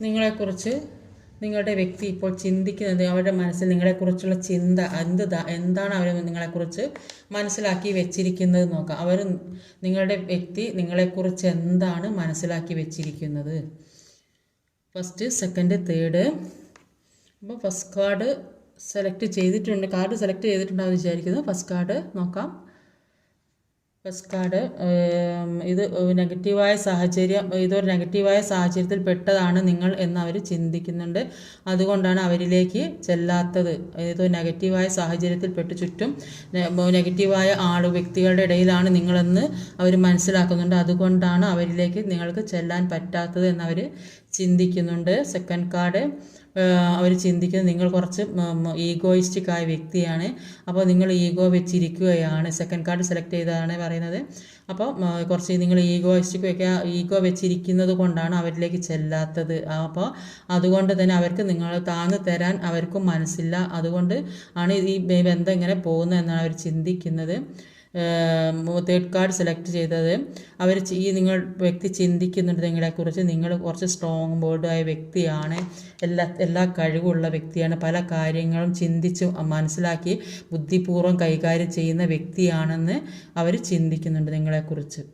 നിങ്ങളെക്കുറിച്ച് നിങ്ങളുടെ വ്യക്തി ഇപ്പോൾ ചിന്തിക്കുന്നത്, അവരുടെ മനസ്സിൽ നിങ്ങളെക്കുറിച്ചുള്ള ചിന്ത എന്താണ് അവർ നിങ്ങളെക്കുറിച്ച് മനസ്സിലാക്കി വെച്ചിരിക്കുന്നത് നോക്കാം. നിങ്ങളുടെ വ്യക്തി നിങ്ങളെക്കുറിച്ച് എന്താണ് മനസ്സിലാക്കി വെച്ചിരിക്കുന്നത്. First, second, third. അപ്പോൾ ഫസ്റ്റ് കാർഡ് സെലക്ട് ചെയ്തിട്ടുണ്ടാവും വിചാരിക്കുന്നു. ഫസ്റ്റ് കാർഡ് നോക്കാം. ഫസ്റ്റ് കാർഡ്, ഇതൊരു നെഗറ്റീവായ സാഹചര്യത്തിൽ പെട്ടതാണ് നിങ്ങൾ എന്ന് അവർ ചിന്തിക്കുന്നുണ്ട്. അതുകൊണ്ടാണ് അവരിലേക്ക് ചെല്ലാത്തത്. ഏതോ നെഗറ്റീവായ സാഹചര്യത്തിൽ പെട്ട് ചുറ്റും നെഗറ്റീവായ വ്യക്തികളുടെ ഇടയിലാണ് നിങ്ങളെന്ന് അവർ മനസ്സിലാക്കുന്നുണ്ട്. അതുകൊണ്ടാണ് അവരിലേക്ക് നിങ്ങൾക്ക് ചെല്ലാൻ പറ്റാത്തത് എന്നവർ ചിന്തിക്കുന്നുണ്ട്. സെക്കൻഡ് കാർഡ്, അവർ ചിന്തിക്കുന്നത് നിങ്ങൾ കുറച്ച് ഈഗോയിസ്റ്റിക് ആയ വ്യക്തിയാണ്. അപ്പോൾ നിങ്ങൾ ഈഗോ വെച്ചിരിക്കുകയാണ്. സെക്കൻഡ് കാർഡ് സെലക്ട് ചെയ്തതാണ് പറയുന്നത്. അപ്പോൾ കുറച്ച് നിങ്ങൾ ഈഗോ വെച്ചിരിക്കുന്നത് കൊണ്ടാണ് അവരിലേക്ക് ചെല്ലാത്തത്. അപ്പോൾ അതുകൊണ്ട് തന്നെ അവർക്ക് നിങ്ങൾ താങ്ങ് തരാൻ അവർക്കും മനസ്സില്ല. അതുകൊണ്ട് ആണ് ഈ ബന്ധം ഇങ്ങനെ പോകുന്നത് എന്നാണ് അവർ ചിന്തിക്കുന്നത്. തേർഡ് കാർഡ് സെലക്ട് ചെയ്തത്, നിങ്ങൾ വ്യക്തി ചിന്തിക്കുന്നുണ്ട് നിങ്ങളെക്കുറിച്ച്. നിങ്ങൾ കുറച്ച് സ്ട്രോങ് ബോൾഡായ വ്യക്തിയാണ്, എല്ലാ കഴിവുള്ള വ്യക്തിയാണ്, പല കാര്യങ്ങളും ചിന്തിച്ച് മനസ്സിലാക്കി ബുദ്ധിപൂർവ്വം കൈകാര്യം ചെയ്യുന്ന വ്യക്തിയാണെന്ന് അവർ ചിന്തിക്കുന്നുണ്ട് നിങ്ങളെക്കുറിച്ച്.